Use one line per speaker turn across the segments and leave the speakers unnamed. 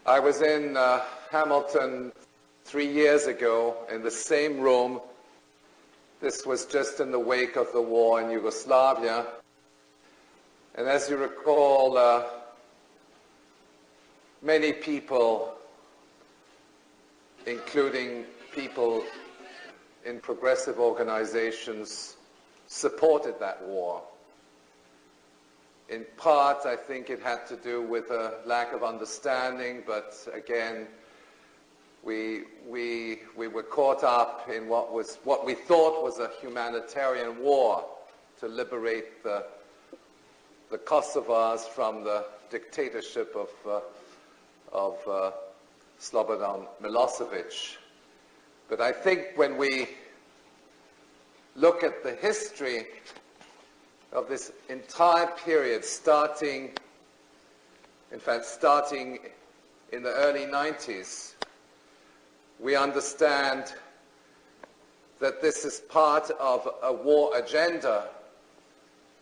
I was in Hamilton 3 years ago in the same room. This was just in the wake of the war in Yugoslavia. And as you recall, many people, including people in progressive organizations, supported that war. In part, I think it had to do with a lack of understanding, but again, we were caught up in what we thought was a humanitarian war to liberate the Kosovars from the dictatorship of Slobodan Milosevic. But I think when we look at the history of this entire period, starting in the early 90s, we understand that this is part of a war agenda,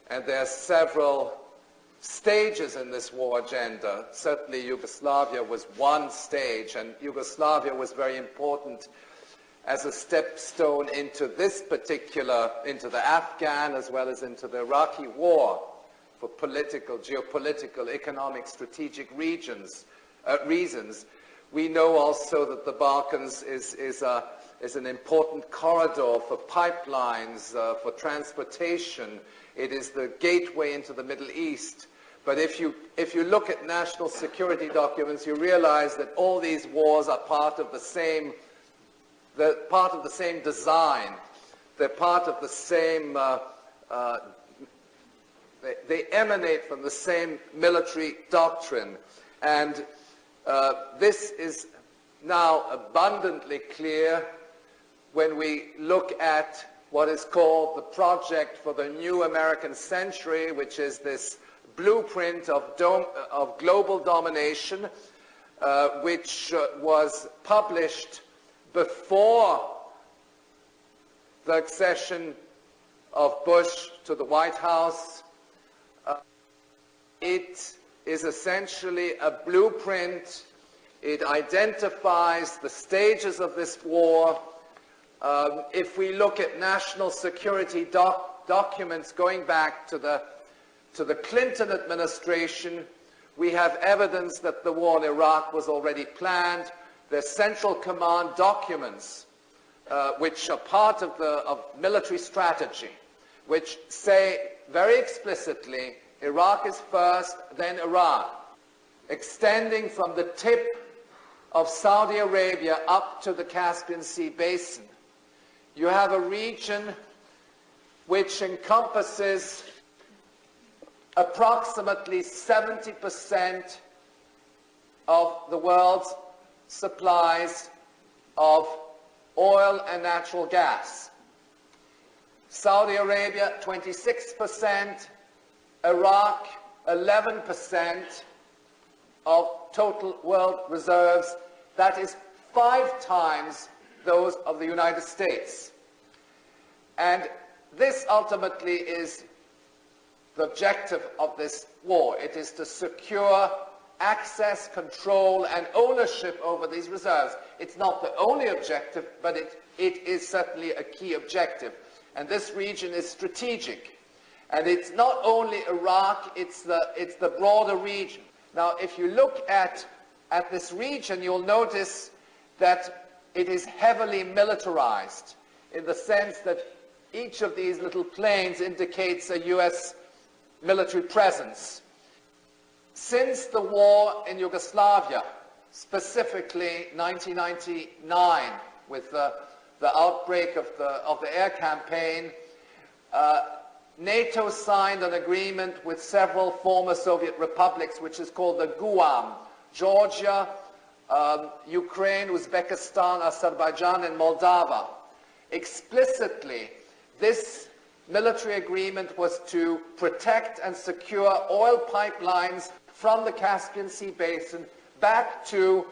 and there are several stages in this war agenda. Certainly Yugoslavia was one stage, and Yugoslavia was very important as a stepstone into into the Afghan as well as into the Iraqi war for political, geopolitical, economic, strategic reasons. We know also that the Balkans is an important corridor for pipelines, for transportation. It is the gateway into the Middle East. But if you look at national security documents, you realize that all these wars are part of the same design. They're part of the same, they emanate from the same military doctrine. And this is now abundantly clear when we look at what is called the Project for the New American Century, which is this blueprint of global domination, which was published before the accession of Bush to the White House. It is essentially a blueprint. It identifies the stages of this war. If we look at national security documents going back to the Clinton administration, we have evidence that the war in Iraq was already planned. There's Central Command documents, which are part of military strategy, which say very explicitly, Iraq is first, then Iran, extending from the tip of Saudi Arabia up to the Caspian Sea basin. You have a region which encompasses approximately 70% of the world's supplies of oil and natural gas. Saudi Arabia, 26%, Iraq, 11% of total world reserves. That is 5 times those of the United States. And this ultimately is the objective of this war. It is to secure access, control, and ownership over these reserves. It's not the only objective, but it is certainly a key objective. And this region is strategic. And it's not only Iraq, it's the broader region. Now, if you look at this region, you'll notice that it is heavily militarized in the sense that each of these little planes indicates a US military presence. Since the war in Yugoslavia, specifically 1999, with the outbreak of the air campaign, NATO signed an agreement with several former Soviet republics, which is called the GUAM: Georgia, Ukraine, Uzbekistan, Azerbaijan, and Moldova. Explicitly, this military agreement was to protect and secure oil pipelines from the Caspian Sea basin back to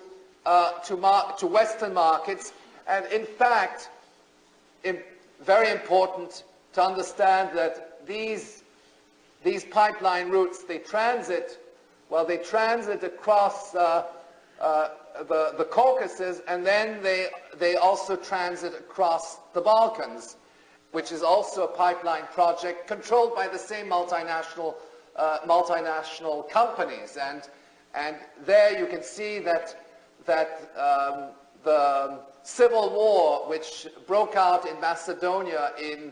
Western markets. And in fact, very important to understand that these pipeline routes, they transit across the Caucasus, and then they also transit across the Balkans, which is also a pipeline project controlled by the same multinational companies. And there you can see that the civil war, which broke out in Macedonia in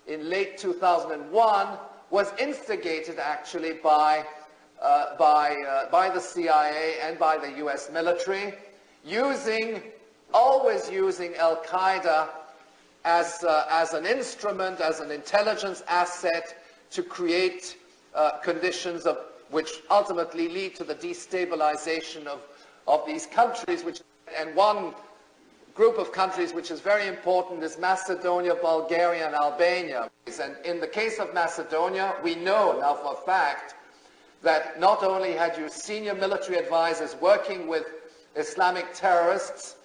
late 2001, was instigated actually by the CIA and by the US military, always using Al-Qaeda as an instrument, as an intelligence asset to create conditions which ultimately lead to the destabilization of these countries. And one group of countries which is very important is Macedonia, Bulgaria, and Albania. And in the case of Macedonia, we know now for a fact that not only had you senior military advisors working with Islamic terrorists,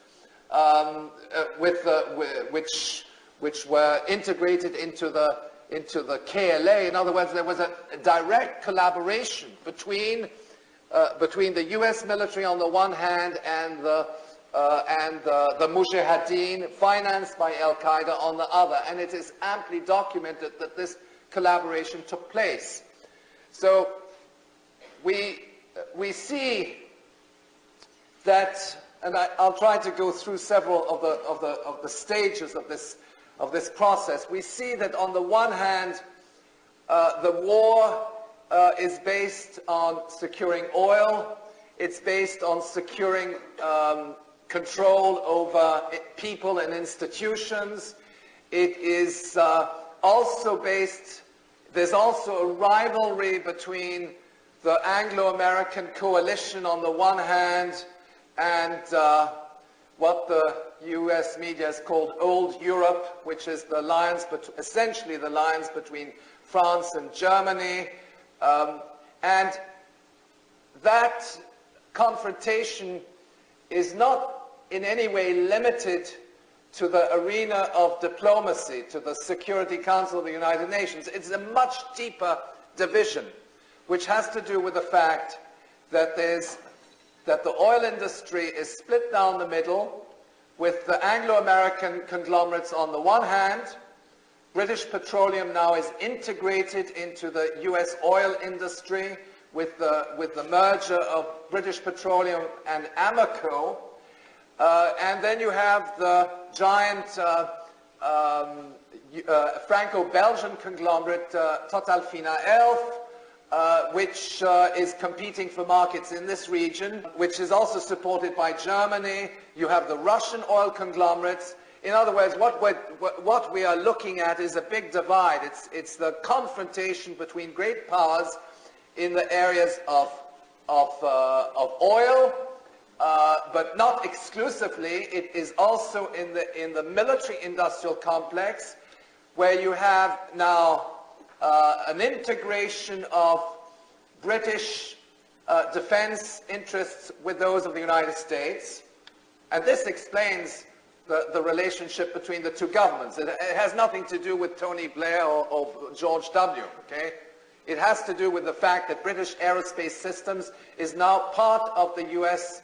which were integrated into the KLA. In other words, there was a direct collaboration between the U.S. military on the one hand and the Mujahideen, financed by Al-Qaeda, on the other. And it is amply documented that this collaboration took place. So we see that, and I'll try to go through several of the stages of this process. We see that on the one hand, the war is based on securing oil. It's based on securing control over people and institutions. It is also based, there's also a rivalry between the Anglo-American coalition on the one hand and what the US media has called Old Europe, which is the alliance, essentially the alliance between France and Germany. And that confrontation is not in any way limited to the arena of diplomacy, to the Security Council of the United Nations. It's a much deeper division, which has to do with the fact that the oil industry is split down the middle, with the Anglo-American conglomerates on the one hand. British Petroleum now is integrated into the US oil industry with the merger of British Petroleum and Amoco. And then you have the giant Franco-Belgian conglomerate Total-Fina Elf, which is competing for markets in this region, which is also supported by Germany. You have the Russian oil conglomerates. In other words, what we are looking at is a big divide. It's the confrontation between great powers in the areas of oil, but not exclusively. It is also in the military-industrial complex, where you have now an integration of British defense interests with those of the United States. And this explains the relationship between the two governments. It has nothing to do with Tony Blair or George W., okay? It has to do with the fact that British Aerospace Systems is now part of the US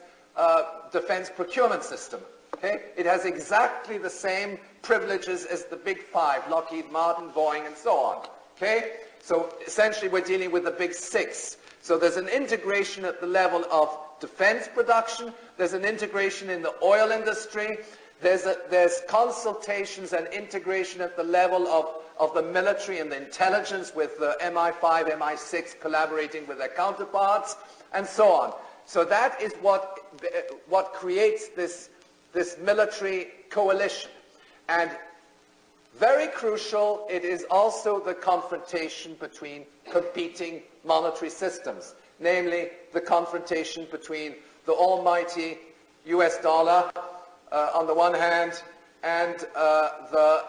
defense procurement system, okay? It has exactly the same privileges as the big five, Lockheed Martin, Boeing, and so on, okay? So essentially we're dealing with the big six. So there's an integration at the level of defense production, there's an integration in the oil industry, there's consultations and integration at the level of the military and the intelligence, with the MI5, MI6 collaborating with their counterparts, and so on. So that is what creates this military coalition. And very crucial, it is also the confrontation between competing monetary systems, namely the confrontation between the almighty US dollar on the one hand and the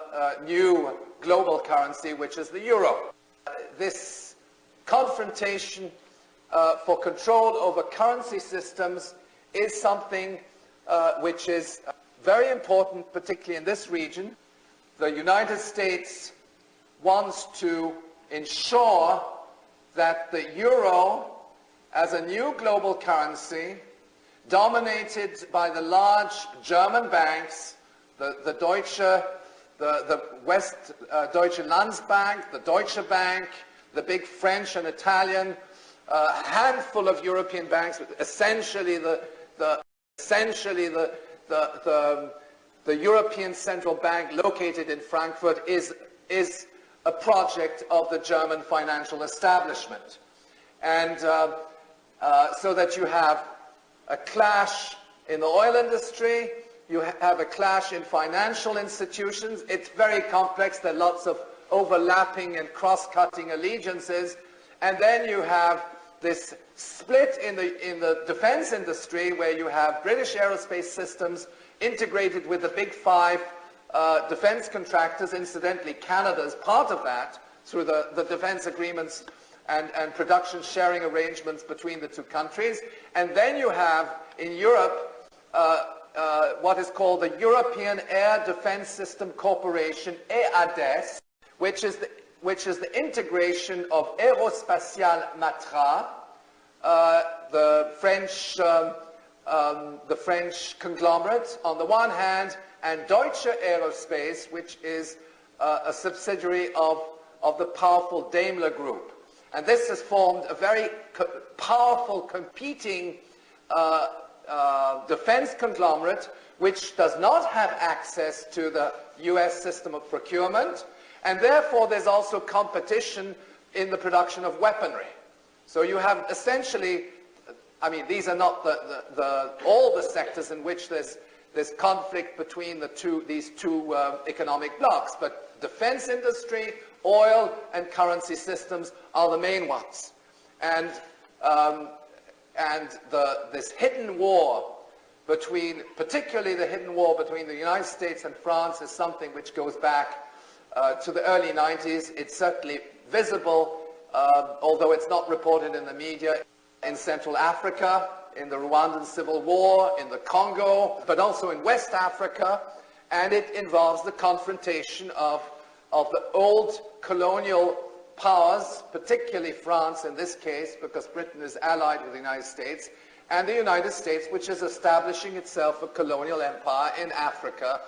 new global currency, which is the euro. This confrontation for control over currency systems is something which is very important, particularly in this region. The United States wants to ensure that the euro, as a new global currency, dominated by the large German banks, the Deutsche, the West Deutsche Landsbank, the Deutsche Bank, the big French and Italian, handful of European banks, essentially the European Central Bank located in Frankfurt is a project of the German financial establishment. And so that you have a clash in the oil industry, you have a clash in financial institutions. It's very complex. There are lots of overlapping and cross-cutting allegiances. And then you have this split in the defense industry where you have British aerospace systems integrated with the big five defense contractors. Incidentally, Canada is part of that through the defense agreements and production sharing arrangements between the two countries. And then you have in Europe what is called the European Air Defense System Corporation, EADES, which is the integration of Aerospatiale Matra, the French conglomerate on the one hand, and Deutsche Aerospace, which is a subsidiary of the powerful Daimler Group. And this has formed a very powerful competing defense conglomerate which does not have access to the US system of procurement, and therefore there's also competition in the production of weaponry. So you have essentially, I mean, these are not all the sectors in which there's conflict between these two economic blocks, but defense industry, oil, and currency systems are the main ones. And this hidden war particularly the hidden war between the United States and France, is something which goes back to the early 90s. It's certainly visible, although it's not reported in the media, in Central Africa, in the Rwandan Civil War, in the Congo, but also in West Africa, and it involves the confrontation of the old colonial powers, particularly France in this case, because Britain is allied with the United States, and the United States, which is establishing itself a colonial empire in Africa,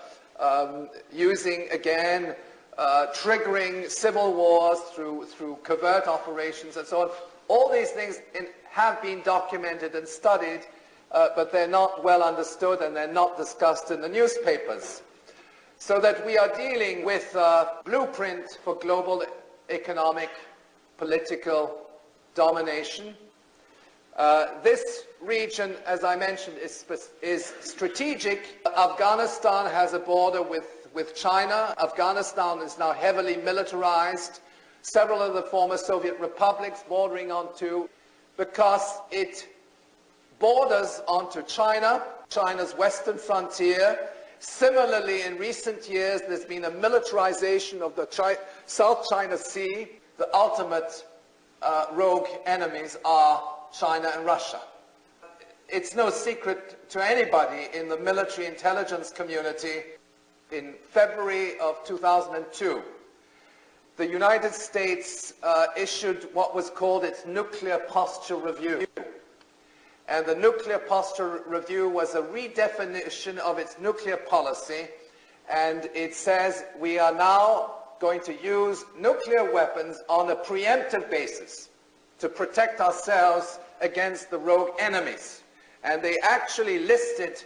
using, again, triggering civil wars through covert operations and so on. All these things have been documented and studied, but they're not well understood and they're not discussed in the newspapers. So that we are dealing with a blueprint for global economic, political domination. This region, as I mentioned, is strategic. Afghanistan has a border with China. Afghanistan is now heavily militarized. Several of the former Soviet republics bordering onto, because it borders onto China, China's western frontier. Similarly, in recent years, there's been a militarization of the South China Sea. The ultimate rogue enemies are China and Russia. It's no secret to anybody in the military intelligence community. In February of 2002, the United States issued what was called its Nuclear Posture Review. And the Nuclear Posture Review was a redefinition of its nuclear policy, and it says we are now going to use nuclear weapons on a preemptive basis to protect ourselves against the rogue enemies. And they actually listed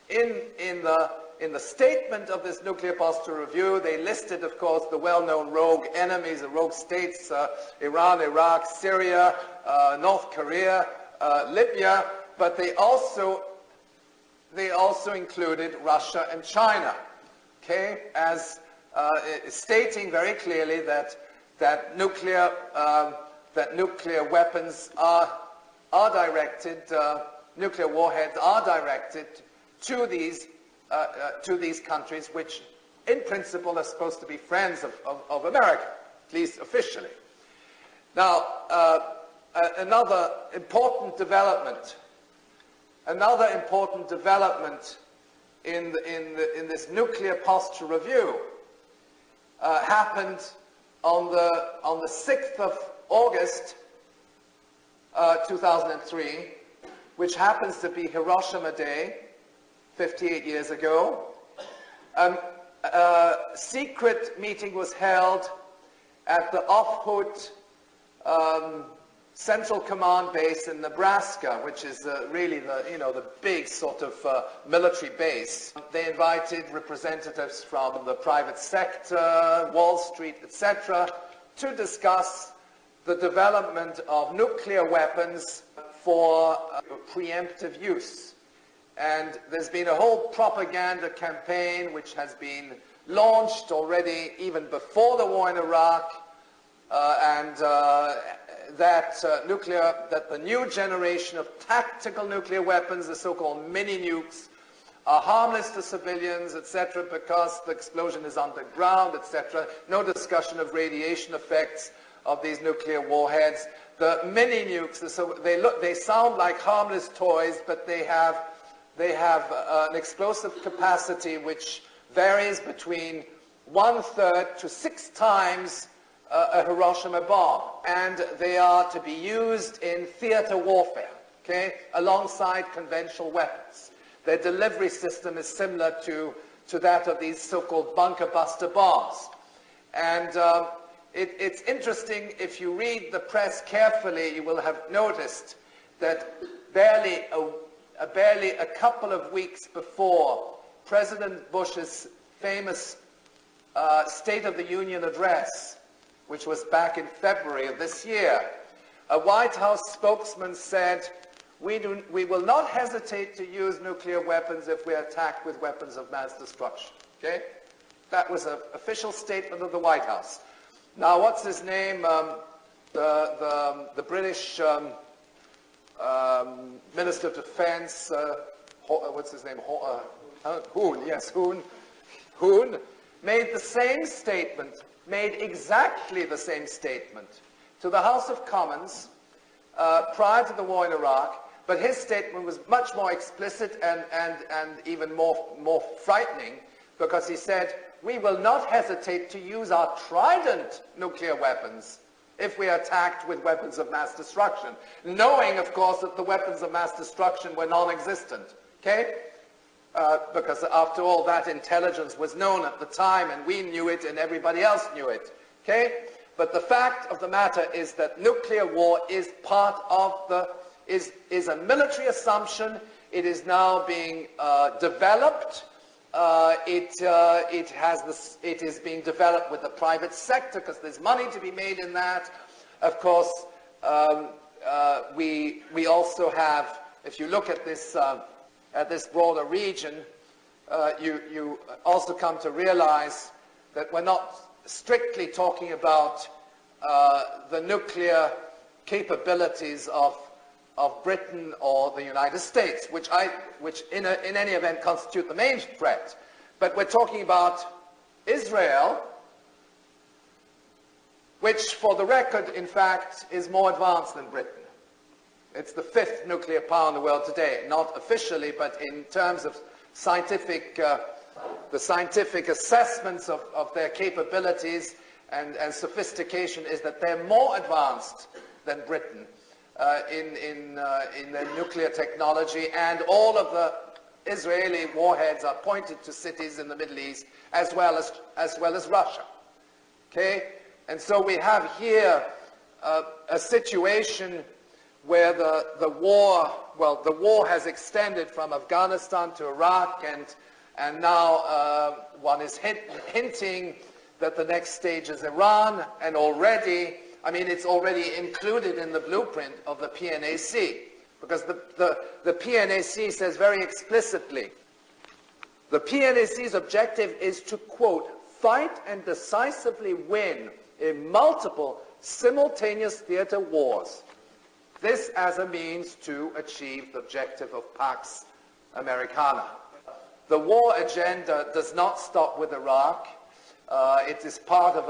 in the statement of this Nuclear Posture Review, they listed, of course, the well-known rogue enemies, the rogue states, Iran, Iraq, Syria, North Korea, Libya, but they also included Russia and China, okay, as stating very clearly that nuclear weapons are directed, nuclear warheads are directed to these countries, which in principle are supposed to be friends of America, at least officially. Now, another important development in this Nuclear Posture Review happened on the 6th of August 2003, which happens to be Hiroshima Day, 58 years ago. A secret meeting was held at the Off-Hood Central Command base in Nebraska, which is really the big sort of military base. They invited representatives from the private sector, Wall Street, etc., to discuss the development of nuclear weapons for preemptive use. And there's been a whole propaganda campaign which has been launched already even before the war in Iraq, that the new generation of tactical nuclear weapons, the so-called mini-nukes, are harmless to civilians, etc., because the explosion is underground, etc. No discussion of radiation effects of these nuclear warheads. The mini-nukes, they sound like harmless toys, but they have an explosive capacity which varies between 1/3 to 6 times a Hiroshima bomb, and they are to be used in theater warfare, okay, alongside conventional weapons. Their delivery system is similar to that of these so-called bunker buster bombs. And it's interesting, if you read the press carefully, you will have noticed that barely a couple of weeks before President Bush's famous State of the Union address, which was back in February of this year, a White House spokesman said, we will not hesitate to use nuclear weapons if we are attacked with weapons of mass destruction. Okay? That was an official statement of the White House. Now, what's his name? The British Minister of Defense, what's his name? Hoon, yes, Hoon. Hoon made the same statement, made exactly the same statement to the House of Commons prior to the war in Iraq, but his statement was much more explicit and even more frightening, because he said, we will not hesitate to use our Trident nuclear weapons if we are attacked with weapons of mass destruction, knowing, of course, that the weapons of mass destruction were non-existent, okay? Because after all, that intelligence was known at the time, and we knew it, and everybody else knew it, okay? But the fact of the matter is that nuclear war is part of is a military assumption. It is now being developed. It is being developed with the private sector because there's money to be made in that. Of course, we also have, if you look at this broader region, you also come to realize that we're not strictly talking about the nuclear capabilities of Britain or the United States, which in any event constitute the main threat. But we're talking about Israel, which, for the record, in fact, is more advanced than Britain. It's the 5th nuclear power in the world today, not officially, but in terms of the scientific assessments of their capabilities and sophistication is that they're more advanced than Britain in their nuclear technology, and all of the Israeli warheads are pointed to cities in the Middle East as well as Russia. Okay, and so we have here a situation where the war has extended from Afghanistan to Iraq, and now one is hinting that the next stage is Iran, and already, I mean, it's already included in the blueprint of the PNAC, because the PNAC says very explicitly, the PNAC's objective is to, quote, fight and decisively win in multiple simultaneous theater wars. This as a means to achieve the objective of Pax Americana. The war agenda does not stop with Iraq. It is part of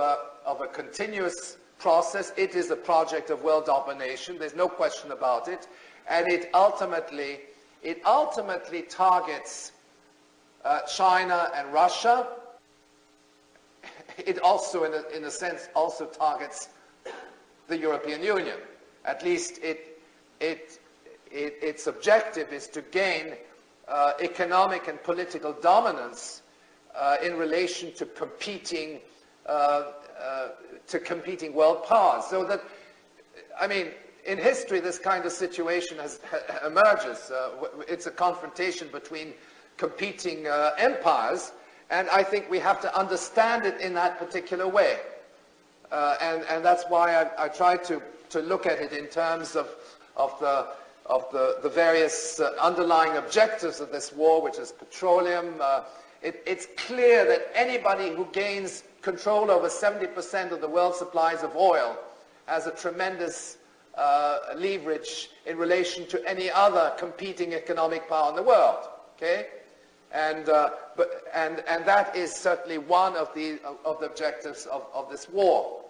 a continuous process. It is a project of world domination. There's no question about it. And it ultimately targets China and Russia. It also, in a sense, also targets the European Union. At least it its objective is to gain economic and political dominance in relation to competing world powers. So that, I mean, in history, this kind of situation emerges. It's a confrontation between competing empires, and I think we have to understand it in that particular way. And that's why I try to look at it in terms of the various underlying objectives of this war, which is petroleum. It's clear that anybody who gains control over 70% of the world's supplies of oil has a tremendous leverage in relation to any other competing economic power in the world. Okay, and that is certainly one of the objectives of this war.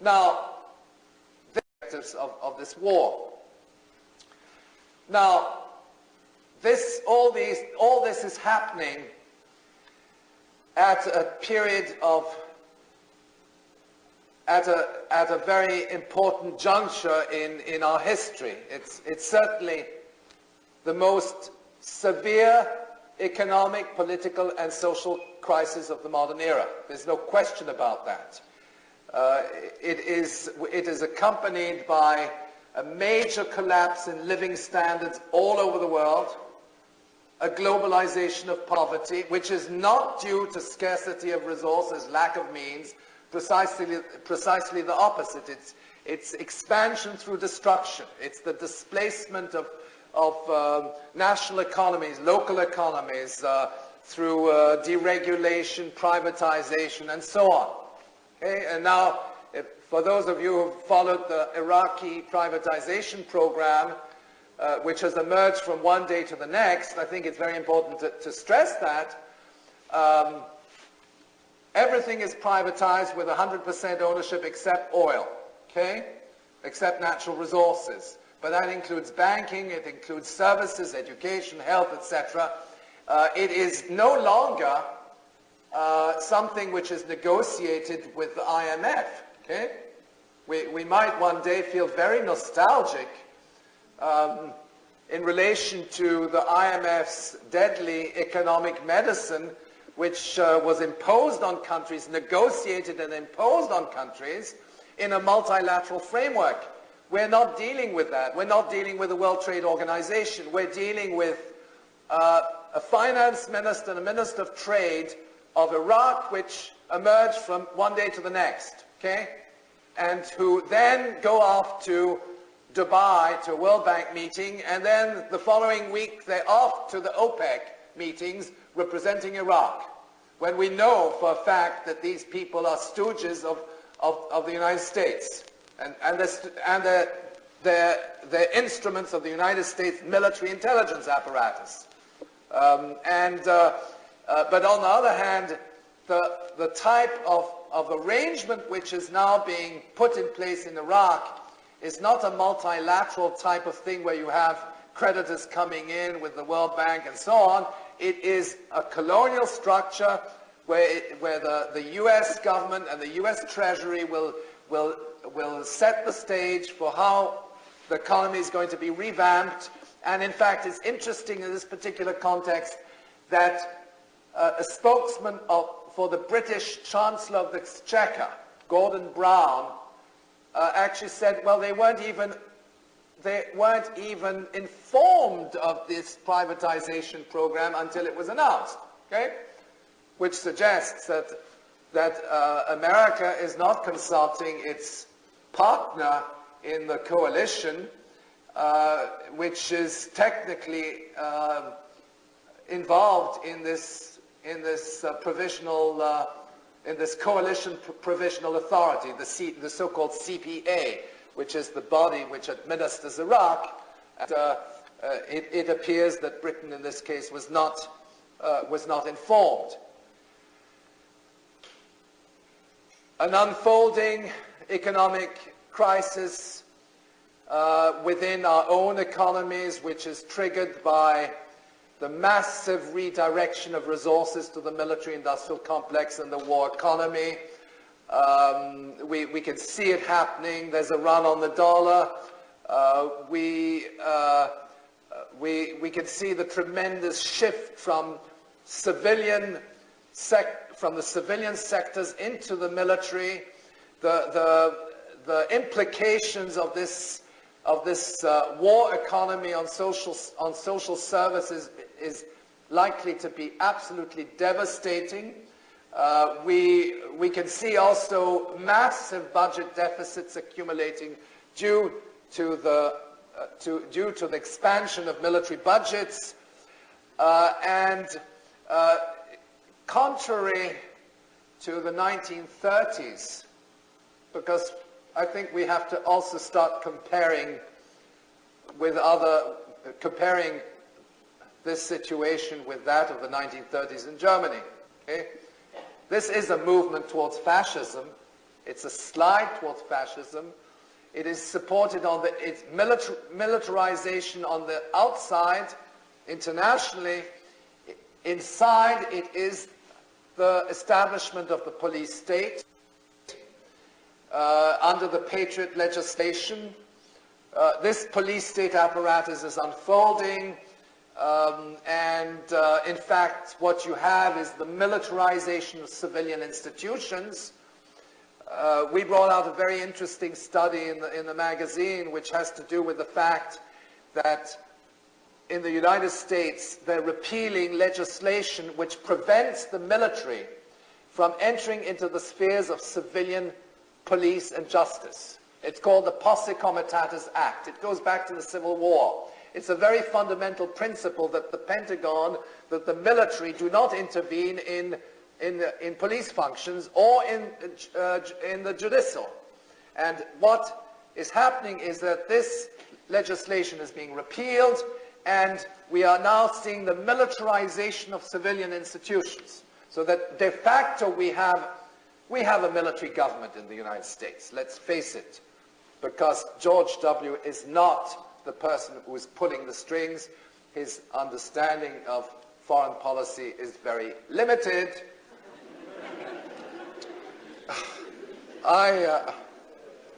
Now, the objectives of this war. Now, all this is happening at a period of, at a very important juncture in our history. It's certainly the most severe economic, political, and social crisis of the modern era. There's no question about that. It is accompanied by a major collapse in living standards all over the world, a globalization of poverty, which is not due to scarcity of resources, lack of means, precisely the opposite. It's expansion through destruction. It's the displacement of national economies, local economies, through deregulation, privatization, and so on. Okay? And now, for those of you who followed the Iraqi privatization program, which has emerged from one day to the next, I think it's very important to stress that everything is privatized with 100% ownership except oil, okay? Except natural resources. But that includes banking, it includes services, education, health, etc. It is no longer something which is negotiated with the IMF, okay? We might one day feel very nostalgic in relation to the IMF's deadly economic medicine, which was imposed on countries, negotiated and imposed on countries in a multilateral framework. We're not dealing with that. We're not dealing with the World Trade Organization. We're dealing with a finance minister and a minister of trade of Iraq, which emerged from one day to the next, okay? And who then go off to Dubai to a World Bank meeting, and then the following week they're off to the OPEC meetings representing Iraq, when we know for a fact that these people are stooges of the United States, and they're instruments of the United States military intelligence apparatus. But on the other hand, the type of arrangement which is now being put in place in Iraq is not a multilateral type of thing where you have creditors coming in with the World Bank and so on. It is a colonial structure where the U.S. government and the U.S. Treasury will set the stage for how the economy is going to be revamped. And in fact, it's interesting in this particular context that a spokesman for the British Chancellor of the Exchequer, Gordon Brown, actually said, well, they weren't even informed of this privatization program until it was announced, okay? Which suggests that America is not consulting its partner in the coalition, which is technically involved in this coalition provisional authority, the so-called CPA, which is the body which administers Iraq. And, it appears that Britain, in this case, was not informed. An unfolding economic crisis within our own economies, which is triggered by the massive redirection of resources to the military-industrial complex and the war economy. We can see it happening. There's a run on the dollar. We can see the tremendous shift from the civilian sectors into the military. The implications of this war economy on social services is likely to be absolutely devastating. We can see also massive budget deficits accumulating due to the expansion of military budgets, and contrary to the 1930s, because I think we have to also start comparing this situation with that of the 1930s in Germany. Okay? This is a movement towards fascism. It's a slide towards fascism. It is supported on its militarization on the outside, internationally. Inside, it is the establishment of the police state under the Patriot legislation. This police state apparatus is unfolding, in fact, what you have is the militarization of civilian institutions. We brought out a very interesting study in the magazine, which has to do with the fact that in the United States, they're repealing legislation which prevents the military from entering into the spheres of civilian police and justice. It's called the Posse Comitatus Act. It goes back to the Civil War. It's a very fundamental principle that the Pentagon, that the military do not intervene in police functions or in the judicial. And what is happening is that this legislation is being repealed, and we are now seeing the militarization of civilian institutions. So that de facto we have a military government in the United States, let's face it, because George W. is not the person who is pulling the strings. His understanding of foreign policy is very limited. I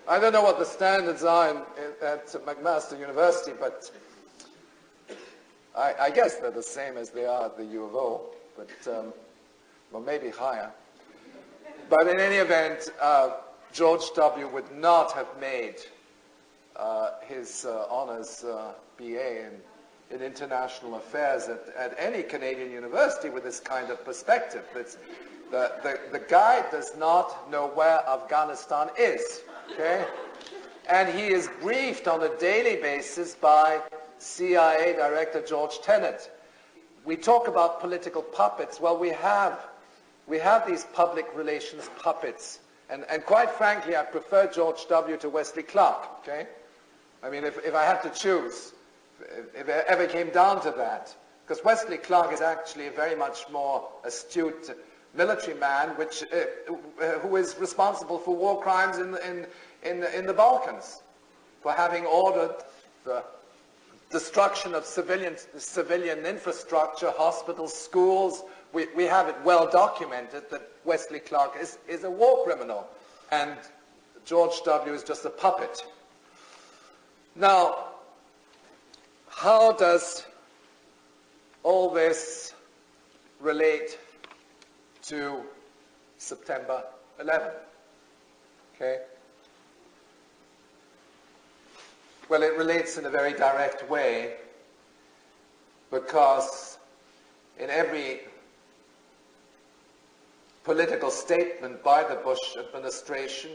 don't know what the standards are at McMaster University, but I guess they're the same as they are at the U of O, but well, maybe higher. But in any event, George W. would not have made his honors BA in international affairs at any Canadian university with this kind of perspective. The guy does not know where Afghanistan is, okay? And he is briefed on a daily basis by CIA Director George Tenet. We talk about political puppets. Well, we have these public relations puppets. And quite frankly, I prefer George W. to Wesley Clark, okay? I mean, if I had to choose, if it ever came down to that, because Wesley Clark is actually a very much more astute military man, who is responsible for war crimes in the Balkans, for having ordered the destruction of civilian infrastructure, hospitals, schools. We have it well documented that Wesley Clark is a war criminal, and George W. is just a puppet. Now, how does all this relate to September 11? Okay. Well, it relates in a very direct way, because in every political statement by the Bush administration,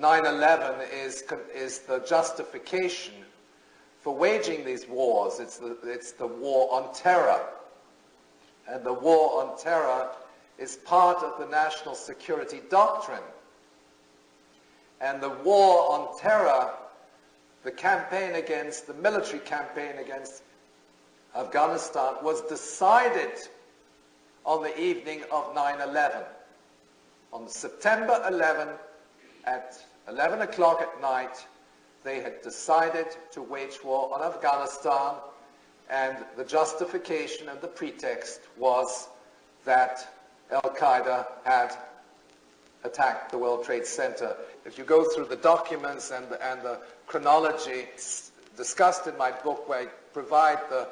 9/11 is the justification for waging these wars. It's the war on terror. And the war on terror is part of the national security doctrine. And the war on terror, the military campaign against Afghanistan, was decided on the evening of 9/11. On September 11, at 11 o'clock at night, they had decided to wage war on Afghanistan, and the justification and the pretext was that Al-Qaeda had attacked the World Trade Center. If you go through the documents and the chronology discussed in my book, where I provide a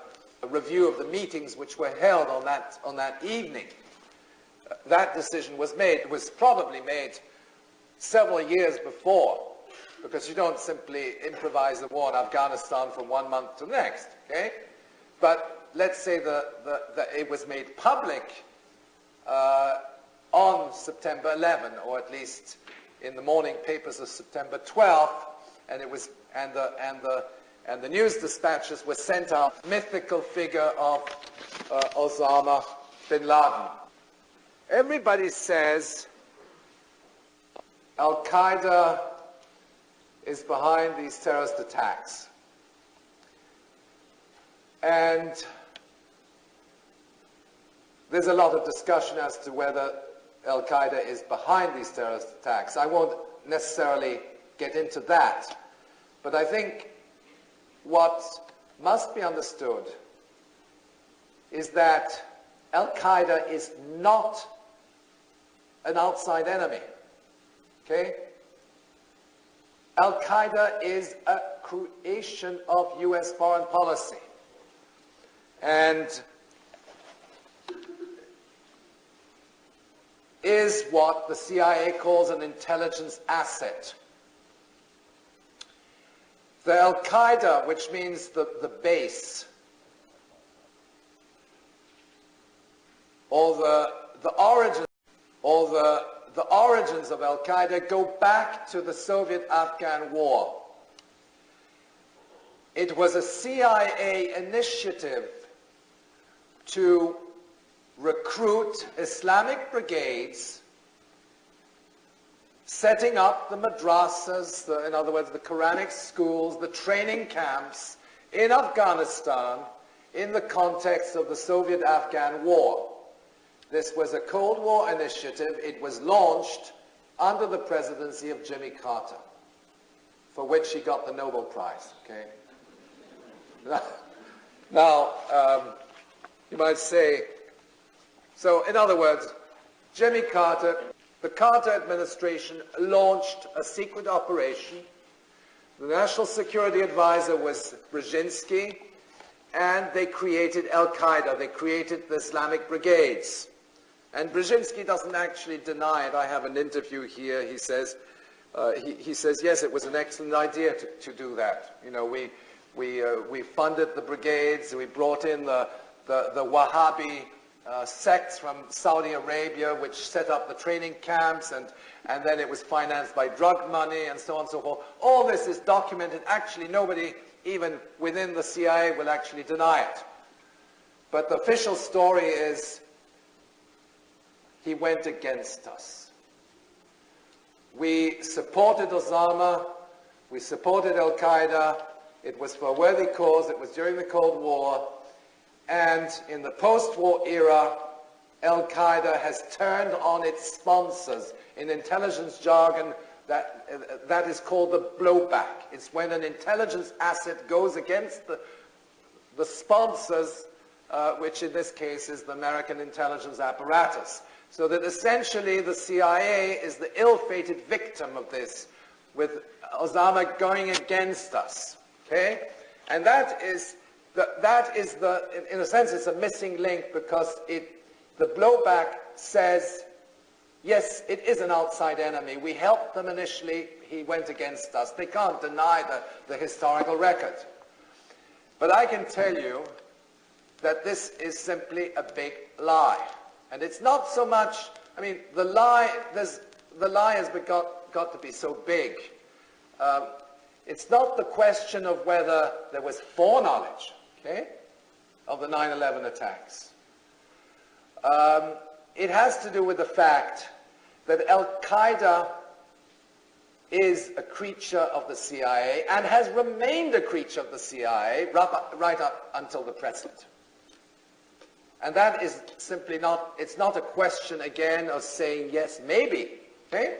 review of the meetings which were held on that evening, that decision was made. It was probably made several years before, because you don't simply improvise the war in Afghanistan from one month to the next, okay? But let's say that it was made public on September 11, or at least in the morning papers of September 12th, and it was and the news dispatches were sent out. Mythical figure of Osama bin Laden. Everybody says Al-Qaeda is behind these terrorist attacks. And there's a lot of discussion as to whether Al-Qaeda is behind these terrorist attacks. I won't necessarily get into that. But I think what must be understood is that Al-Qaeda is not an outside enemy. Okay? Al-Qaeda is a creation of US foreign policy. And is what the CIA calls an intelligence asset. The Al-Qaeda, which means the base, or the origins, or the origins of Al-Qaeda go back to the Soviet-Afghan War. It was a CIA initiative to recruit Islamic brigades, setting up the madrasas, in other words, the Quranic schools, the training camps in Afghanistan in the context of the Soviet-Afghan War. This was a Cold War initiative. It was launched under the presidency of Jimmy Carter, for which he got the Nobel Prize. Okay. Now, you might say, so in other words, Jimmy Carter, the Carter administration launched a secret operation. The National Security Advisor was Brzezinski, and they created Al-Qaeda. They created the Islamic brigades. And Brzezinski doesn't actually deny it. I have an interview here. He says, yes, it was an excellent idea to do that. You know, we funded the brigades. We brought in the Wahhabi sects from Saudi Arabia, which set up the training camps, and then it was financed by drug money, and so on and so forth. All this is documented. Actually, nobody, even within the CIA, will actually deny it. But the official story is, he went against us. We supported Osama, we supported Al-Qaeda. It was for a worthy cause. It was during the Cold War. And in the post-war era, Al-Qaeda has turned on its sponsors. In intelligence jargon, that is called the blowback. It's when an intelligence asset goes against the sponsors, which in this case is the American intelligence apparatus. So that essentially the CIA is the ill-fated victim of this, with Osama going against us. Okay? And that is in a sense, it's a missing link, because the blowback says, yes, it is an outside enemy. We helped them initially. He went against us. They can't deny the historical record. But I can tell you that this is simply a big lie. And it's not so much, I mean, the lie has got to be so big. It's not the question of whether there was foreknowledge, okay, of the 9/11 attacks. It has to do with the fact that Al-Qaeda is a creature of the CIA and has remained a creature of the CIA right up until the present. And that is simply not, it's not a question again of saying yes, maybe, okay?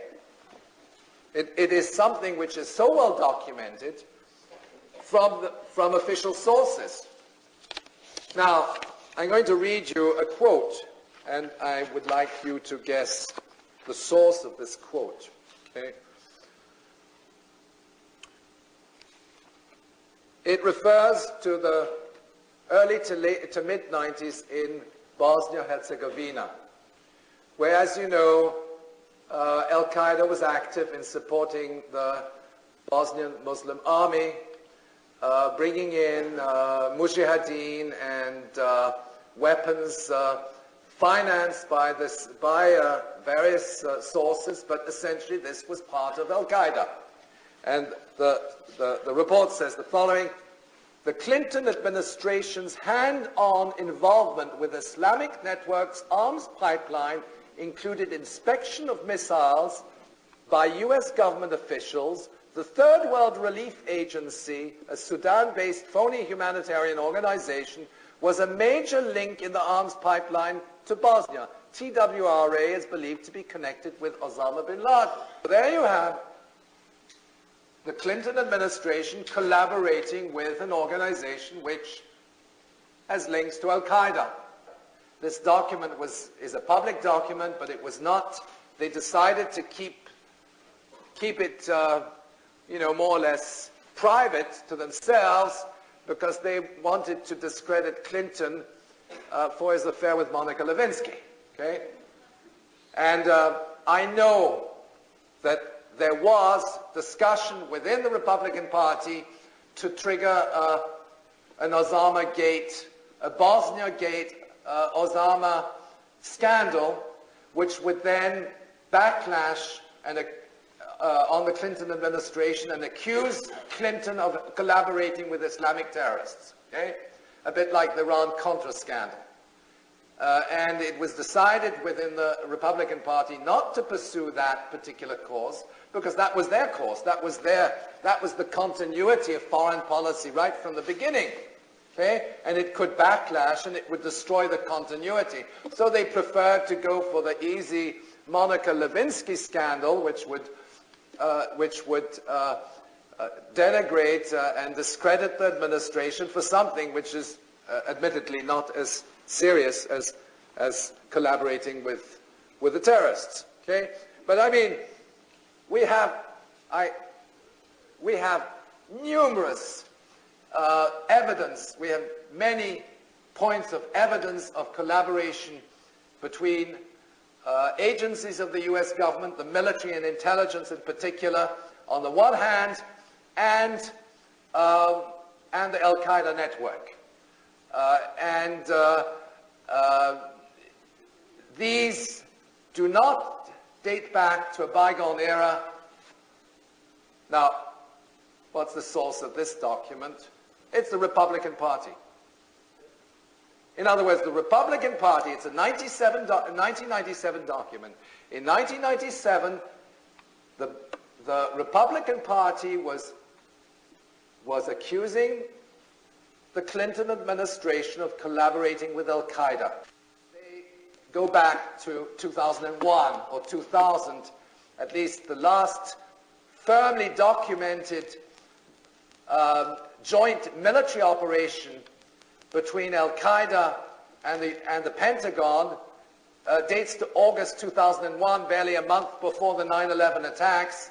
It is something which is so well documented from official sources. Now, I'm going to read you a quote, and I would like you to guess the source of this quote. Okay? It refers to the early to mid-90s in Bosnia-Herzegovina, where, as you know, Al-Qaeda was active in supporting the Bosnian Muslim army, bringing in mujahideen and weapons financed by various sources, but essentially this was part of Al-Qaeda. And the report says the following: the Clinton administration's hand-on involvement with Islamic networks' arms pipeline included inspection of missiles by U.S. government officials. The Third World Relief Agency, a Sudan-based phony humanitarian organization, was a major link in the arms pipeline to Bosnia. TWRA is believed to be connected with Osama bin Laden. There you have the Clinton administration collaborating with an organization which has links to Al-Qaeda. This document is a public document, but it was not. They decided to keep it, more or less private to themselves because they wanted to discredit Clinton for his affair with Monica Lewinsky. Okay? And I know that there was discussion within the Republican Party to trigger an Osama Gate, a Bosnia Gate, Osama scandal, which would then backlash on the Clinton administration and accuse Clinton of collaborating with Islamic terrorists. Okay? A bit like the Iran-Contra scandal. And it was decided within the Republican Party not to pursue that particular course because that was their course. That was the continuity of foreign policy right from the beginning. Okay? And it could backlash and it would destroy the continuity. So they preferred to go for the easy Monica Lewinsky scandal, which would denigrate and discredit the administration for something which is admittedly not as serious as collaborating with the terrorists. Okay? But I mean, we have numerous evidence. We have many points of evidence of collaboration between agencies of the U.S. government, the military and intelligence in particular, on the one hand, and the Al-Qaeda network. These do not date back to a bygone era. Now, what's the source of this document? It's the Republican Party. In other words, the Republican Party, it's a 1997 document. In 1997, the Republican Party was accusing the Clinton administration of collaborating with Al-Qaeda. They go back to 2001 or 2000, at least the last firmly documented joint military operation between Al-Qaeda and the Pentagon dates to August 2001, barely a month before the 9/11 attacks,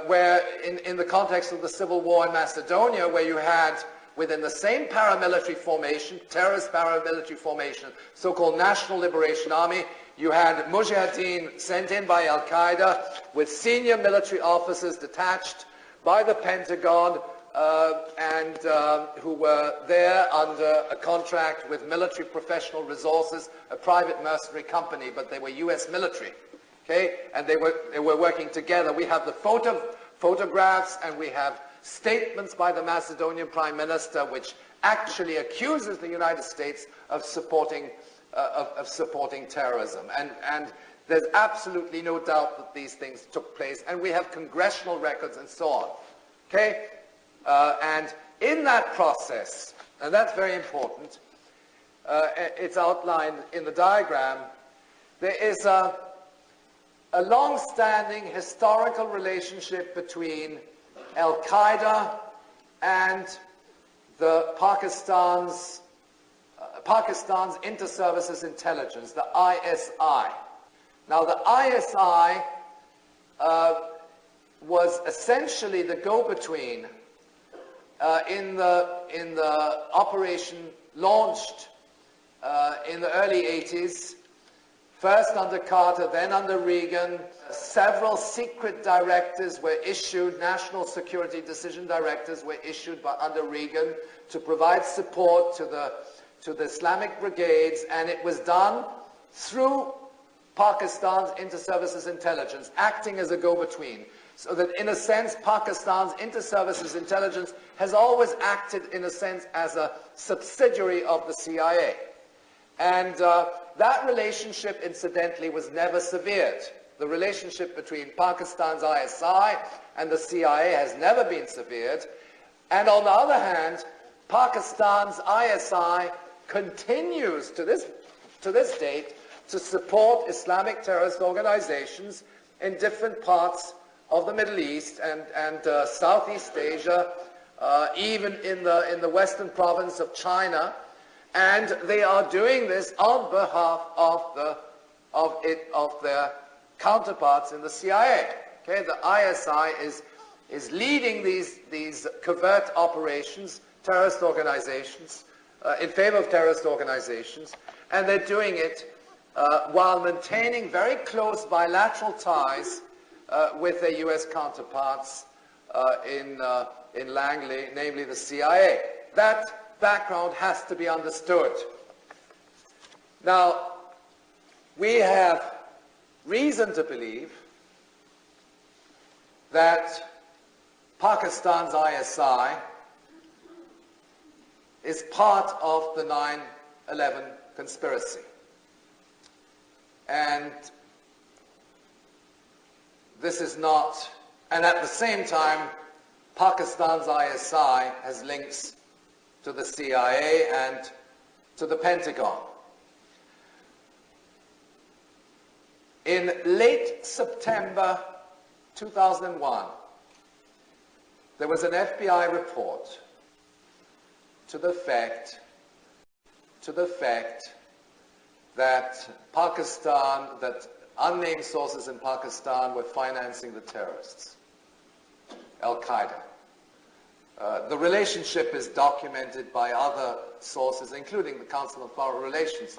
where in the context of the civil war in Macedonia, where you had within the same paramilitary formation, terrorist paramilitary formation, so-called National Liberation Army, you had mujahideen sent in by Al-Qaeda with senior military officers detached by the Pentagon and who were there under a contract with military professional resources, a private mercenary company, but they were U.S. military. Okay? And they were working together. We have the photographs and we have statements by the Macedonian Prime Minister which actually accuses the United States of supporting terrorism. And there's absolutely no doubt that these things took place. And we have congressional records and so on. Okay? And in that process, and that's very important, it's outlined in the diagram, there is a long-standing historical relationship between Al-Qaeda and the Pakistan's inter-services intelligence, the ISI. Now, the ISI was essentially the go-between in the operation launched in the early 80s, first under Carter, then under Reagan. Several secret directives were issued, national security decision directives were issued under Reagan to provide support to the Islamic brigades, and it was done through Pakistan's inter-services intelligence, acting as a go-between. So that in a sense, Pakistan's inter-services intelligence has always acted in a sense as a subsidiary of the CIA. And that relationship, incidentally, was never severed. The relationship between Pakistan's ISI and the CIA has never been severed. And on the other hand, Pakistan's ISI continues to this date to support Islamic terrorist organizations in different parts of the Middle East and Southeast Asia, even in the western province of China, and they are doing this on behalf of their counterparts in the CIA. Okay, the ISI is leading these covert operations, terrorist organizations, in favor of terrorist organizations, and they're doing it while maintaining very close bilateral ties with their U.S. counterparts in Langley, namely the CIA. That background has to be understood. Now, we have reason to believe that Pakistan's ISI is part of the 9/11 conspiracy. And this is not, and at the same time, Pakistan's ISI has links to the CIA and to the Pentagon. In late September 2001, there was an FBI report to the effect that that unnamed sources in Pakistan were financing the terrorists, Al-Qaeda. The relationship is documented by other sources, including the Council of Foreign Relations.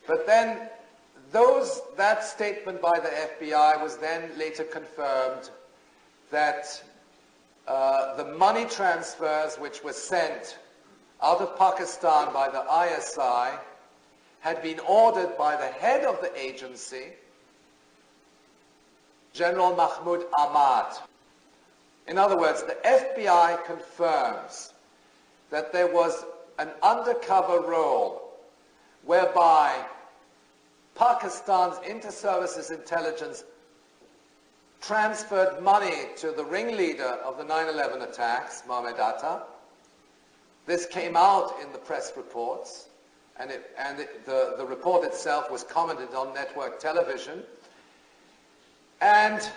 But then that statement by the FBI was then later confirmed that the money transfers which were sent out of Pakistan by the ISI had been ordered by the head of the agency, General Mahmoud Ahmad. In other words, the FBI confirms that there was an undercover role whereby Pakistan's inter-services intelligence transferred money to the ringleader of the 9/11 attacks, Mohammed Atta. This came out in the press reports, and the report itself was commented on network television. And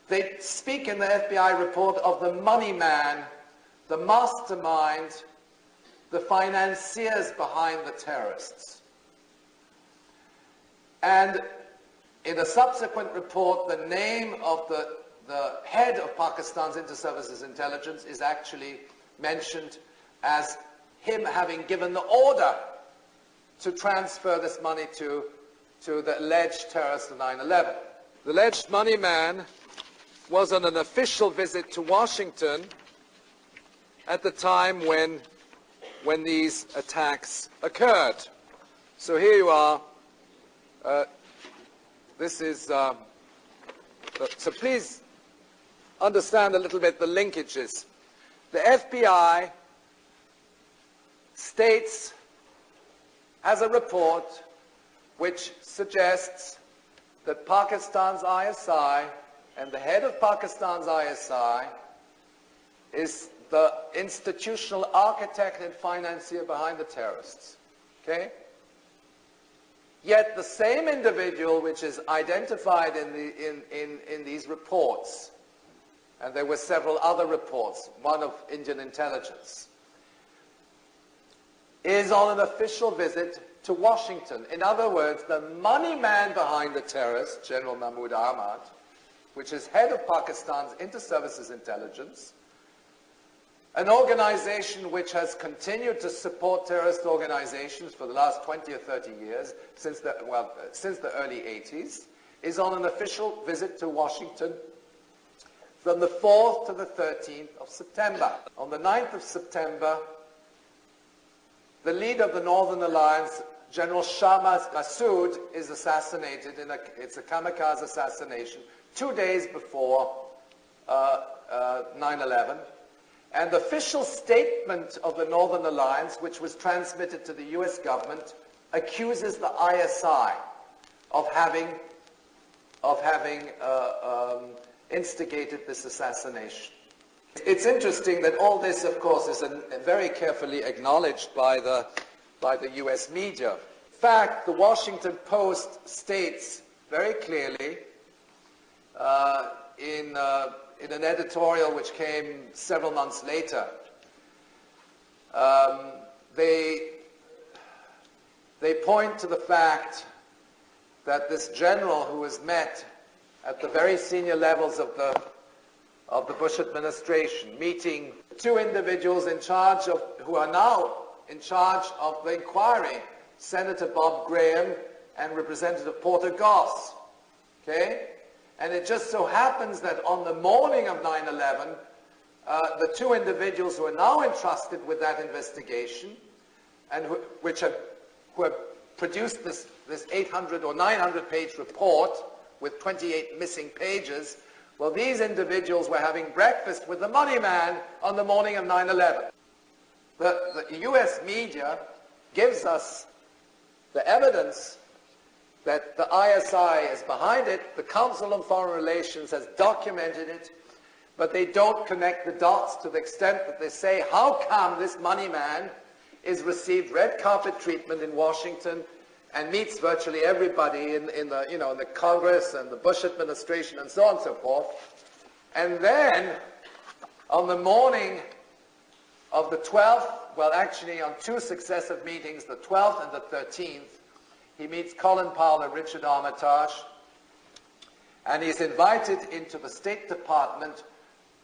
they speak in the FBI report of the money man, the mastermind, the financiers behind the terrorists. And in a subsequent report, the name of the head of Pakistan's inter-services intelligence is actually mentioned as him having given the order to transfer this money to the alleged terrorists of 9/11. The alleged money man was on an official visit to Washington at the time when these attacks occurred. So here you are. This is, so please understand a little bit the linkages. The FBI states, has a report which suggests that Pakistan's ISI and the head of Pakistan's ISI is the institutional architect and financier behind the terrorists. Okay? Yet the same individual which is identified in these reports, and there were several other reports, one of Indian intelligence, is on an official visit to Washington. In other words, the money man behind the terrorists, General Mahmoud Ahmad, which is head of Pakistan's Inter-Services Intelligence, an organization which has continued to support terrorist organizations for the last 20 or 30 years, since the early 80s, is on an official visit to Washington from the 4th to the 13th of September. On the 9th of September, the leader of the Northern Alliance, General Shah Massoud, is assassinated. It's a kamikaze assassination 2 days before 9/11. And the official statement of the Northern Alliance, which was transmitted to the US government, accuses the ISI of having instigated this assassination. It's interesting that all this, of course, is very carefully acknowledged by the US media. In fact, the Washington Post states very clearly in an editorial which came several months later, they point to the fact that this general who was met at the very senior levels of the Bush administration, meeting two individuals who are now in charge of the inquiry, Senator Bob Graham and Representative Porter Goss. Okay? And it just so happens that on the morning of 9/11, the two individuals who are now entrusted with that investigation and who have produced this 800 or 900-page report with 28 missing pages, well, these individuals were having breakfast with the money man on the morning of 9/11. The US media gives us the evidence that the ISI is behind it. The Council on Foreign Relations has documented it, but they don't connect the dots to the extent that they say, how come this money man is received red carpet treatment in Washington and meets virtually everybody in the Congress and the Bush administration and so on and so forth. And then on the morning of the 12th, well, actually on two successive meetings, the 12th and the 13th, he meets Colin Powell and Richard Armitage, and he's invited into the State Department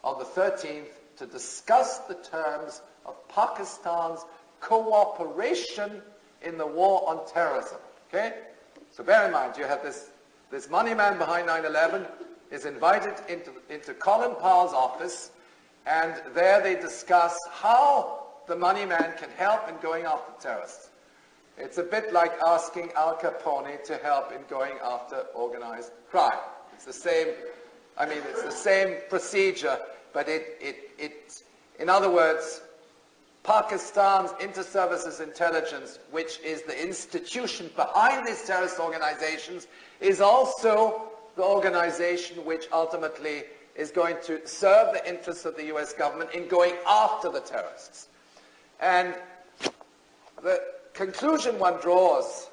on the 13th to discuss the terms of Pakistan's cooperation in the war on terrorism. Okay? So bear in mind, you have this money man behind 9/11 is invited into Colin Powell's office, and there they discuss how the money man can help in going after terrorists. It's a bit like asking Al Capone to help in going after organized crime. It's the same, it's the same procedure, but in other words, Pakistan's Inter-Services Intelligence, which is the institution behind these terrorist organizations, is also the organization which ultimately is going to serve the interests of the US government in going after the terrorists. And the conclusion one draws,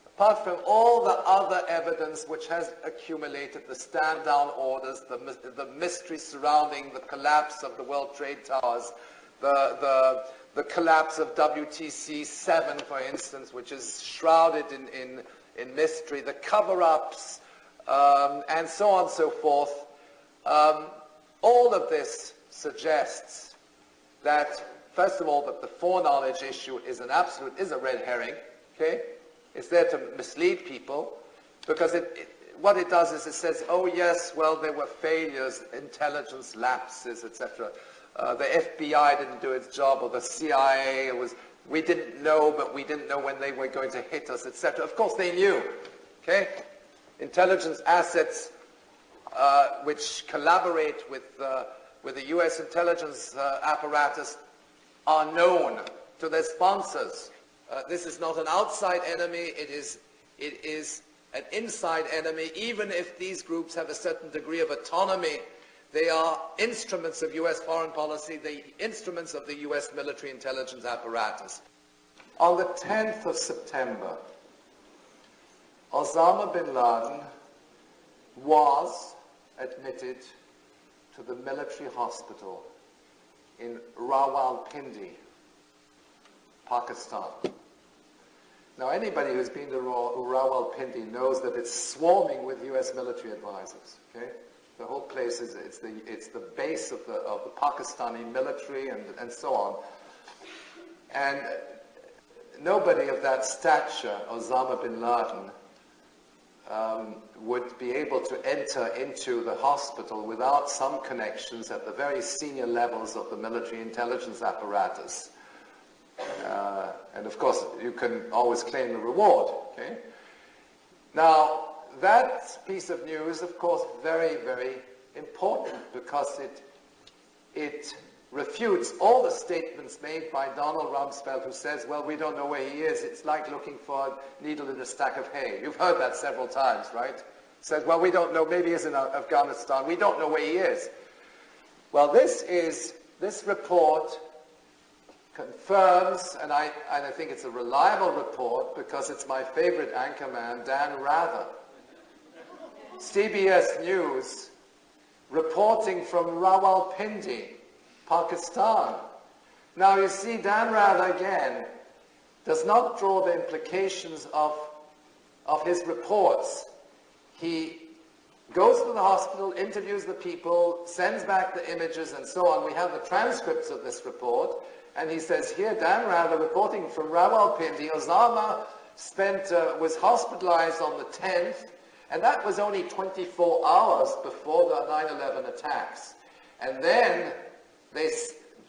apart from all the other evidence which has accumulated, the stand-down orders, the mystery surrounding the collapse of the World Trade Towers, the collapse of WTC-7, for instance, which is shrouded in mystery, the cover-ups, and so on and so forth. All of this suggests that, first of all, that the foreknowledge issue is a red herring. Okay, it's there to mislead people, because what it does is it says, oh yes, well, there were failures, intelligence lapses, etc. The FBI didn't do its job, or the CIA we didn't know, but we didn't know when they were going to hit us, etc. Of course they knew. Okay, intelligence assets which collaborate with the U.S. intelligence apparatus are known to their sponsors. This is not an outside enemy, it is an inside enemy. Even if these groups have a certain degree of autonomy, they are instruments of US foreign policy, the instruments of the US military intelligence apparatus. On the 10th of September, Osama bin Laden was admitted to the military hospital in Rawalpindi, Pakistan. Now, anybody who's been to Rawalpindi knows that it's swarming with U.S. military advisors. Okay, the whole place it's the base of the Pakistani military and so on. And nobody of that stature, Osama bin Laden, would be able to enter into the hospital without some connections at the very senior levels of the military intelligence apparatus. And of course, you can always claim the reward. Okay? Now, that piece of news, of course, very, very important because it refutes all the statements made by Donald Rumsfeld, who says, well, we don't know where he is. It's like looking for a needle in a stack of hay. You've heard that several times, right? Says, well, we don't know. Maybe he's in Afghanistan. We don't know where he is. Well, this report confirms, and I think it's a reliable report because it's my favorite anchorman, Dan Rather. CBS News reporting from Rawalpindi, Pakistan. Now you see, Dan Rather again does not draw the implications of his reports. He goes to the hospital, interviews the people, sends back the images and so on. We have the transcripts of this report. And he says here, Dan Rather reporting from Rawalpindi, Osama was hospitalized on the 10th, and that was only 24 hours before the 9/11 attacks. And then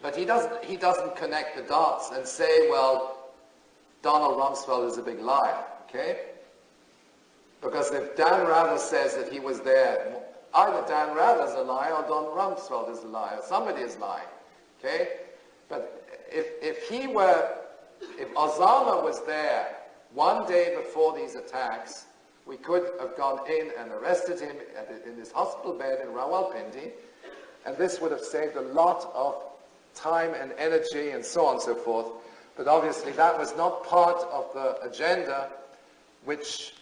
but he doesn't connect the dots and say, well, Donald Rumsfeld is a big liar, okay? Because if Dan Rather says that he was there, either Dan Rather's a liar or Donald Rumsfeld is a liar. Somebody is lying, okay? But if Osama was there one day before these attacks, we could have gone in and arrested him in his hospital bed in Rawalpindi, and this would have saved a lot of time and energy and so on and so forth. But obviously that was not part of the agenda which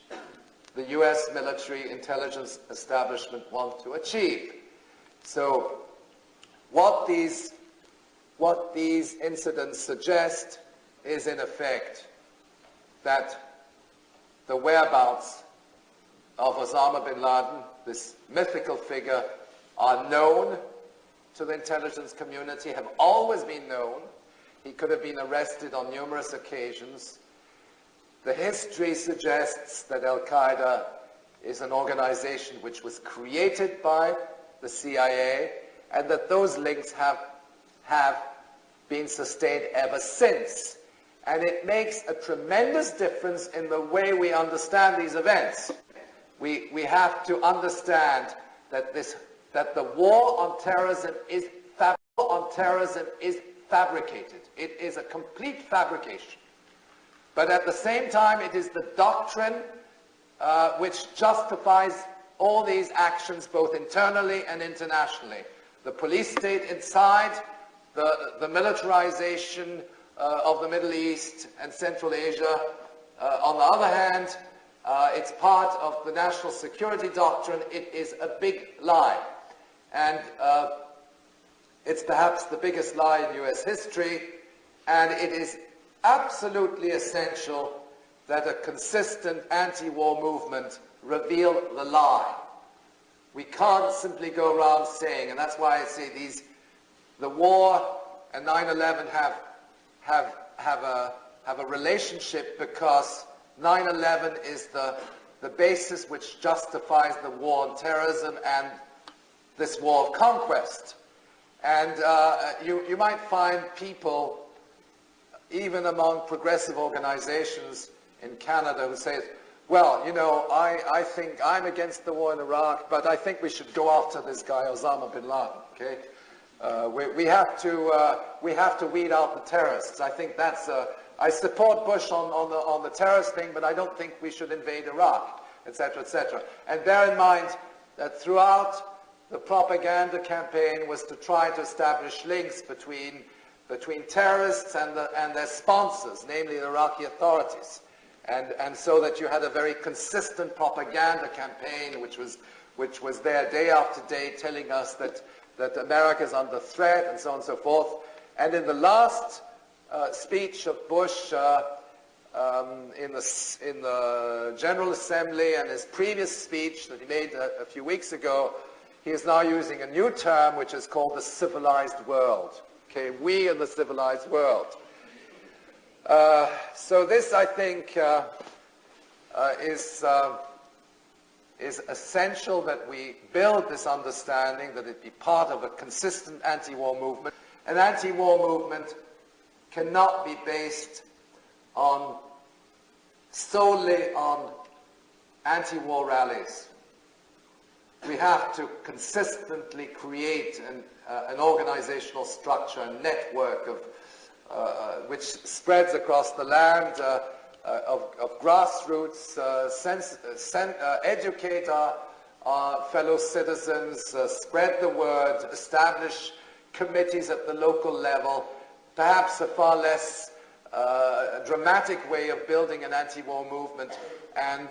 the US military intelligence establishment want to achieve. So what these incidents suggest is, in effect, that the whereabouts of Osama bin Laden, this mythical figure, are known to the intelligence community, have always been known. He could have been arrested on numerous occasions. The history suggests that Al-Qaeda is an organization which was created by the CIA, and that those links have been sustained ever since. And it makes a tremendous difference in the way we understand these events. We have to understand that the war on terrorism is fabricated. It is a complete fabrication. But at the same time, it is the doctrine which justifies all these actions, both internally and internationally. The police state inside, the militarization of the Middle East and Central Asia. On the other hand, it's part of the national security doctrine. It is a big lie. And it's perhaps the biggest lie in US history. And it is absolutely essential that a consistent anti-war movement reveal the lie. We can't simply go around saying, and that's why I say the war and 9/11 have a relationship, because 9/11 is the basis which justifies the war on terrorism and this war of conquest. And you might find people, even among progressive organizations in Canada, who say, well, you know, I think I'm against the war in Iraq, but I think we should go after this guy, Osama bin Laden, okay? We have to weed out the terrorists. I think that's I support Bush on the terrorist thing, but I don't think we should invade Iraq, etc., etc. And bear in mind that throughout the propaganda campaign was to try to establish links between terrorists and their sponsors, namely the Iraqi authorities, and so that you had a very consistent propaganda campaign which was there day after day, telling us that America is under threat and so on and so forth. And in the last speech of Bush, in the General Assembly and his previous speech that he made a few weeks ago, he is now using a new term which is called the civilized world. Okay, we in the civilized world. So this, I think, is essential that we build this understanding, that it be part of a consistent anti-war movement. An anti-war movement cannot be based solely on anti-war rallies. We have to consistently create an organizational structure, a network which spreads across the land, of grassroots, educate our fellow citizens, spread the word, establish committees at the local level, perhaps a far less dramatic way of building an anti-war movement, and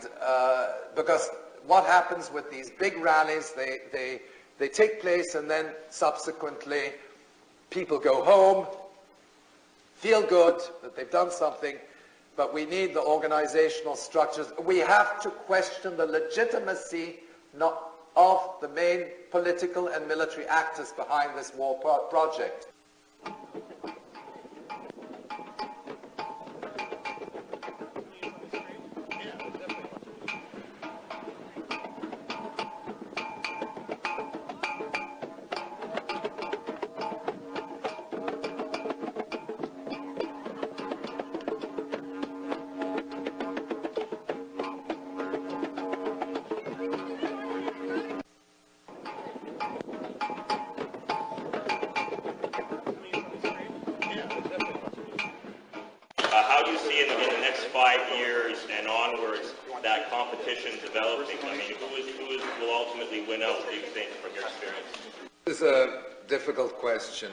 because what happens with these big rallies, they take place and then subsequently people go home, feel good that they've done something, but we need the organizational structures. We have to question the legitimacy of the main political and military actors behind this war project.
How do you see in the next 5 years and onwards that competition developing? I mean, who will ultimately win out, do you think, from your experience?
This is a difficult question.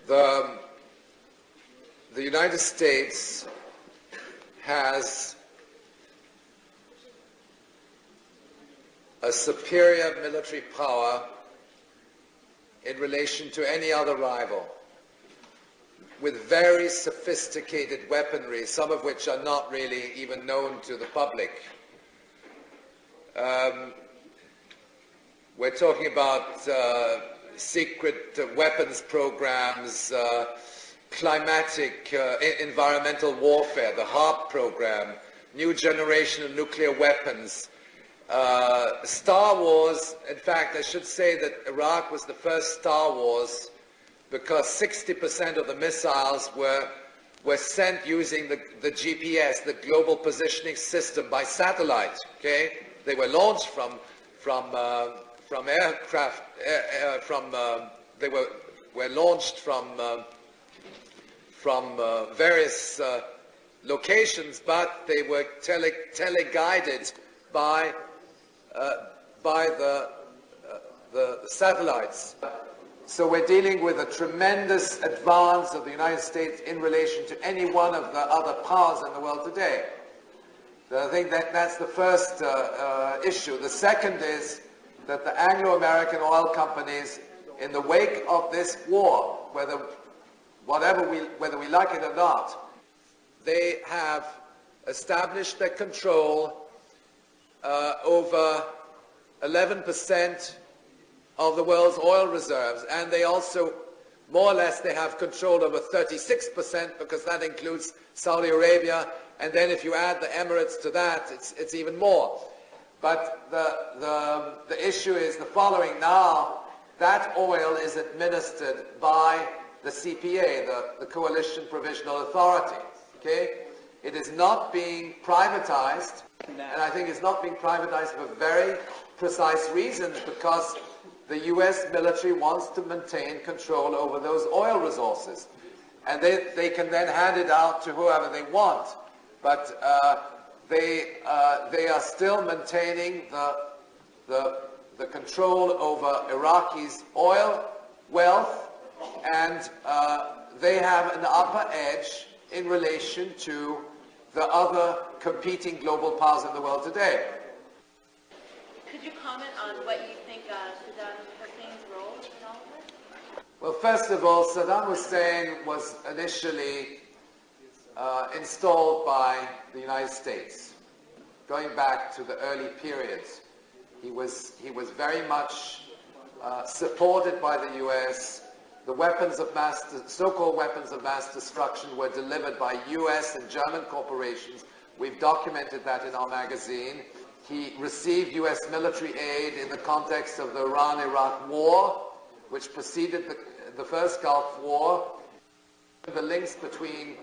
The United States has a superior military power in relation to any other rival, with very sophisticated weaponry, some of which are not really even known to the public. We're talking about secret weapons programs, climatic, environmental warfare, the HARP program, new generation of nuclear weapons, Star Wars. In fact, I should say that Iraq was the first Star Wars because 60% of the missiles were sent using the GPS, the Global Positioning System, by satellite. Okay, they were launched from aircraft. They were launched from various locations, but they were teleguided by the satellites. So we're dealing with a tremendous advance of the United States in relation to any one of the other powers in the world today. So I think that's the first issue. The second is that the Anglo-American oil companies, in the wake of this war, whether we like it or not, they have established their control over 11% of the world's oil reserves, and they also, more or less, they have control over 36%, because that includes Saudi Arabia, and then if you add the Emirates to that, it's even more. But the issue is the following. Now, that oil is administered by the CPA, the Coalition Provisional Authority. Okay? It is not being privatized, and I think it's not being privatized for very precise reasons, because the US military wants to maintain control over those oil resources. And they can then hand it out to whoever they want. But they are still maintaining the control over Iraqi's oil wealth, and they have an upper edge in relation to the other competing global powers in the world today.
Could you comment on what you think Saddam Hussein's role in all of this?
Well, first of all, Saddam Hussein was initially installed by the United States. Going back to the early periods, he was very much supported by the U.S. The weapons of so-called weapons of mass destruction were delivered by U.S. and German corporations. We've documented that in our magazine. He received U.S. military aid in the context of the Iran-Iraq War, which preceded the first Gulf War. The links between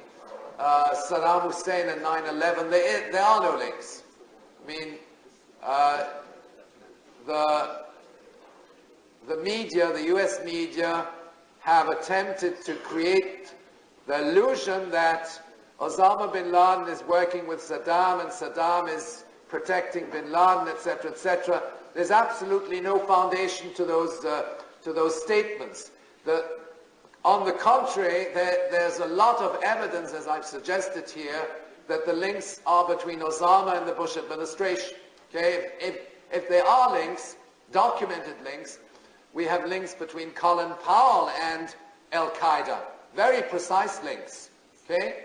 Saddam Hussein and 9/11, there are no links. I mean, the media, the U.S. media, have attempted to create the illusion that Osama bin Laden is working with Saddam and Saddam is protecting bin Laden, etc., etc. There's absolutely no foundation to those statements. On the contrary, there's a lot of evidence, as I've suggested here, that the links are between Osama and the Bush administration. Okay? If there are links, documented links, we have links between Colin Powell and Al-Qaeda. Very precise links. Okay?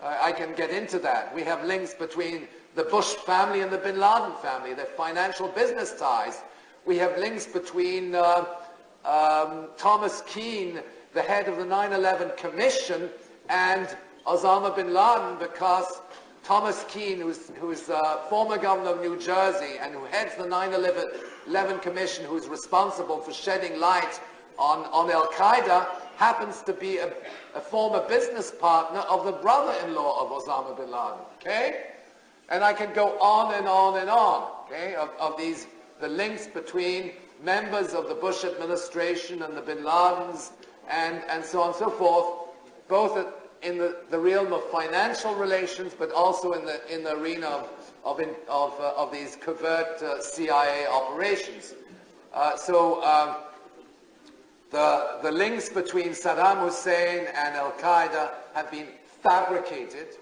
I can get into that. We have links between the Bush family and the bin Laden family, their financial business ties. We have links between Thomas Keane, the head of the 9/11 Commission, and Osama bin Laden, because Thomas Keane, who's former governor of New Jersey and who heads the 9/11 Commission, who's responsible for shedding light on Al-Qaeda, happens to be a former business partner of the brother-in-law of Osama bin Laden. Okay? And I can go on and on and on, okay, of the links between members of the Bush administration and the bin Ladens and so on and so forth, both in the realm of financial relations, but also in the arena of these covert CIA operations. The links between Saddam Hussein and Al-Qaeda have been fabricated,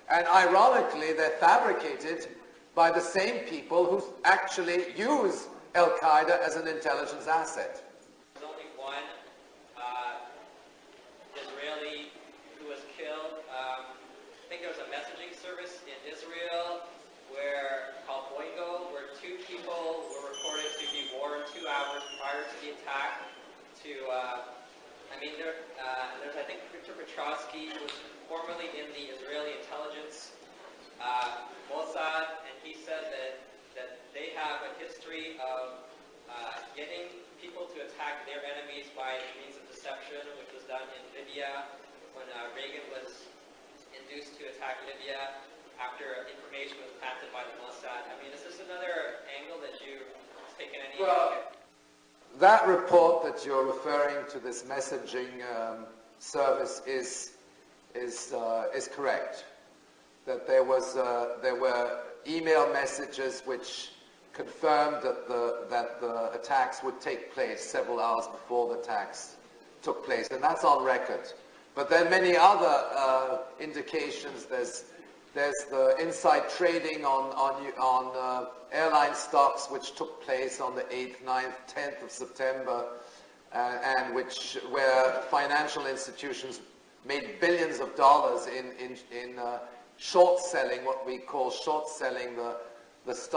and ironically, they're fabricated by the same people who actually use Al-Qaeda as an intelligence asset.
There's only one Israeli who was killed. I think there was a messaging service in Israel called Boingo, where 2 people were reported to be warned 2 hours prior to the attack. There's I think Michel Chossudovsky, who was formerly in the Israeli intelligence Mossad, and he said that they have a history of getting people to attack their enemies by means of deception, which was done in Libya when Reagan was induced to attack Libya after information was planted by the Mossad. I mean, is this another angle that you've taken any?
Well, that report that you're referring to, this messaging service, is correct. That there were email messages which confirmed that the attacks would take place several hours before the attacks took place, and that's on record. But there are many other indications. There's the inside trading on airline stocks, which took place on the 8th, 9th, 10th of September, and where financial institutions made billions of dollars in short selling, what we call short selling the stock.